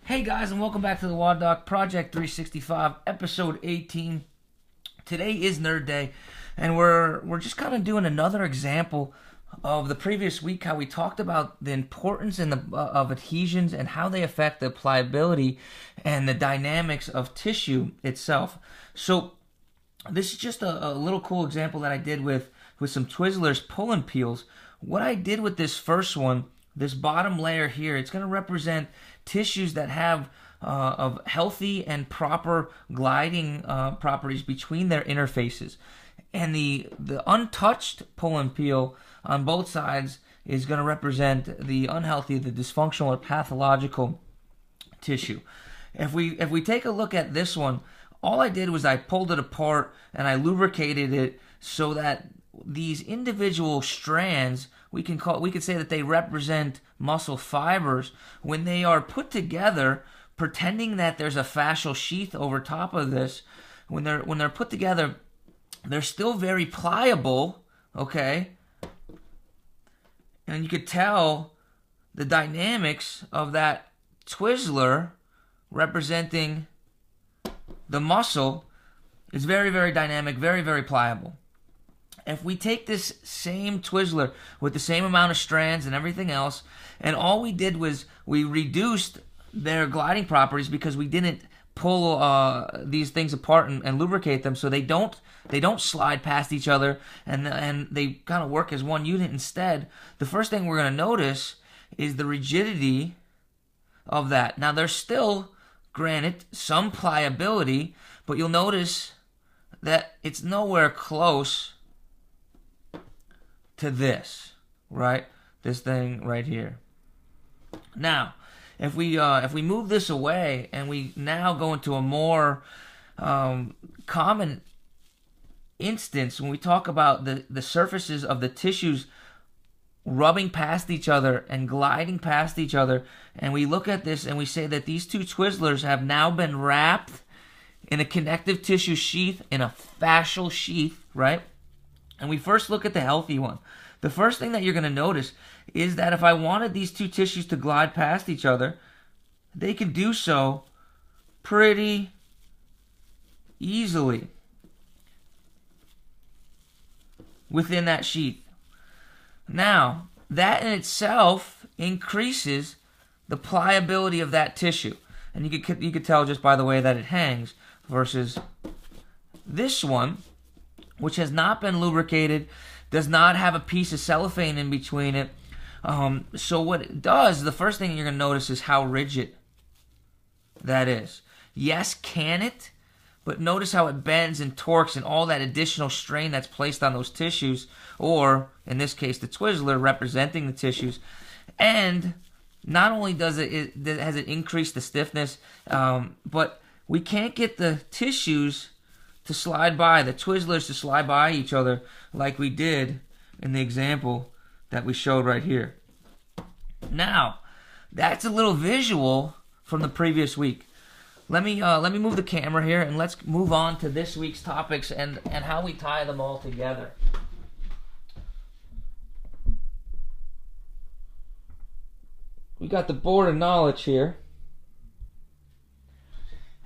Hey guys, and welcome back to the WODdoc Project365, episode 18. Today is Nerd Day, and we're just kind of doing another example of the previous week, how we talked about the importance of adhesions and how they affect the pliability and the dynamics of tissue itself. So this is just a little cool example that I did with some Twizzlers pull and peels. What I did with this first one, this bottom layer here, it's going to represent tissues that have of healthy and proper gliding properties between their interfaces. And the untouched pull and peel on both sides is going to represent the unhealthy, the dysfunctional or pathological tissue. If we take a look at this one, all I did was I pulled it apart and I lubricated it so that these individual strands, we could say that they represent muscle fibers. When they are put together, pretending that there's a fascial sheath over top of this, when they're put together, they're still very pliable, okay? And you could tell the dynamics of that Twizzler representing the muscle is very, very dynamic, very, very pliable. If we take this same Twizzler with the same amount of strands and everything else, and all we did was we reduced their gliding properties because we didn't pull these things apart and lubricate them, so they don't slide past each other, and they kind of work as one unit instead. The first thing we're going to notice is the rigidity of that. Now there's still, granted, some pliability, but you'll notice that it's nowhere close to this, right? This thing right here. Now, if we move this away and we now go into a more common instance when we talk about the surfaces of the tissues rubbing past each other and gliding past each other, and we look at this and we say that these two Twizzlers have now been wrapped in a connective tissue sheath, in a fascial sheath, right? And we first look at the healthy one. The first thing that you're going to notice is that if I wanted these two tissues to glide past each other, they can do so pretty easily within that sheath. Now, that in itself increases the pliability of that tissue. And you could tell just by the way that it hangs versus this one, which has not been lubricated, does not have a piece of cellophane in between it. So what it does, the first thing you're going to notice is how rigid that is. Yes, can it? But notice how it bends and torques and all that additional strain that's placed on those tissues, or in this case the Twizzler representing the tissues. And not only has it increased the stiffness, but we can't get the tissues to slide by, the Twizzlers to slide by each other like we did in the example that we showed right here. Now, that's a little visual from the previous week. Let me move the camera here and let's move on to this week's topics and how we tie them all together. We got the board of knowledge here.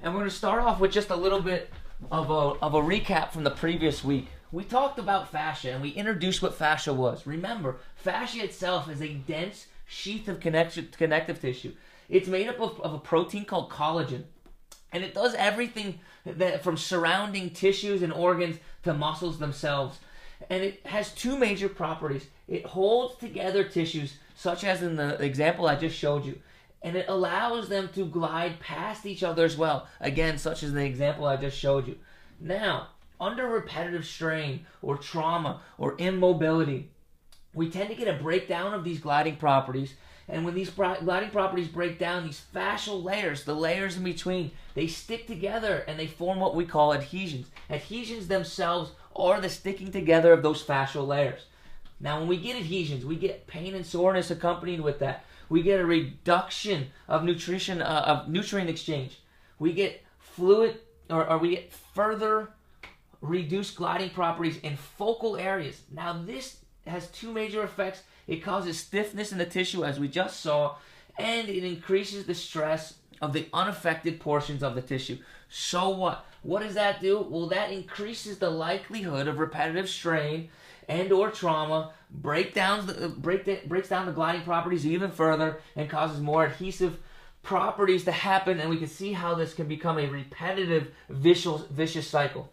And we're going to start off with just a little bit of a recap from the previous week. We talked about fascia and we introduced what fascia was. Remember, fascia itself is a dense sheath of connective tissue. It's made up of a protein called collagen, and it does everything from surrounding tissues and organs to muscles themselves. And it has two major properties. It holds together tissues, such as in the example I just showed you, and it allows them to glide past each other as well, again, such as the example I just showed you. Now, under repetitive strain or trauma or immobility, we tend to get a breakdown of these gliding properties. And when these gliding properties break down, these fascial layers, the layers in between, they stick together and they form what we call adhesions. Adhesions themselves are the sticking together of those fascial layers. Now, when we get adhesions, we get pain and soreness accompanied with that. We get a reduction of nutrient exchange. We get fluid, or we get further reduced gliding properties in focal areas. Now, this has two major effects. It causes stiffness in the tissue, as we just saw, and it increases the stress of the unaffected portions of the tissue. So what? What does that do? Well, that increases the likelihood of repetitive strain and or trauma, breaks down the gliding properties even further, and causes more adhesive properties to happen, and we can see how this can become a repetitive vicious cycle.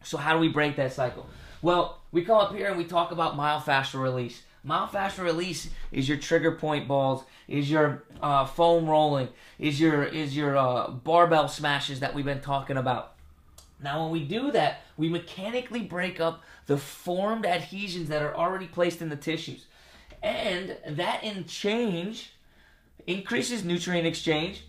So how do we break that cycle? Well, we come up here and we talk about myofascial release. Myofascial release is your trigger point balls, is your foam rolling, is your barbell smashes that we've been talking about. Now, when we do that, we mechanically break up the formed adhesions that are already placed in the tissues, and that in change increases nutrient exchange.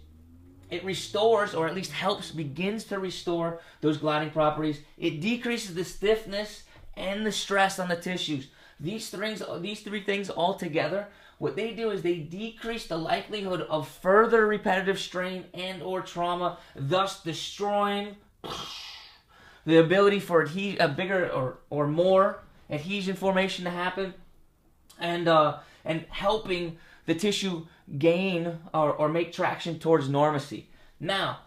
It restores, or at least begins to restore those gliding properties. It decreases the stiffness and the stress on the tissues. These three things all together, what they do is they decrease the likelihood of further repetitive strain and or trauma, thus destroying the ability for a bigger or more adhesion formation to happen, and helping the tissue gain or make traction towards normacy. Now,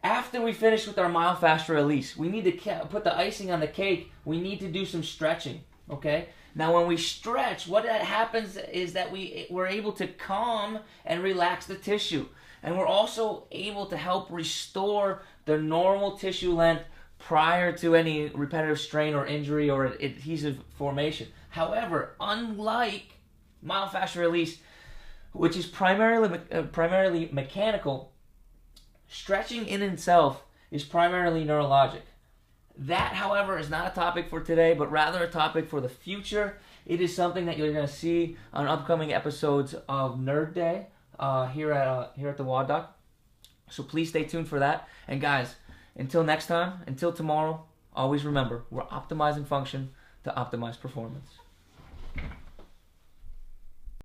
after we finish with our myofascial release, we need to put the icing on the cake. We need to do some stretching, okay? Now, when we stretch, what that happens is that we're able to calm and relax the tissue. And we're also able to help restore the normal tissue length prior to any repetitive strain or injury or adhesive formation. However, unlike myofascial release, which is primarily mechanical, stretching in itself is primarily neurologic. That, however, is not a topic for today, but rather a topic for the future. It is something that you're going to see on upcoming episodes of Nerd Day here at the WODdoc. So please stay tuned for that. And guys, until next time, until tomorrow, always remember, we're optimizing function to optimize performance.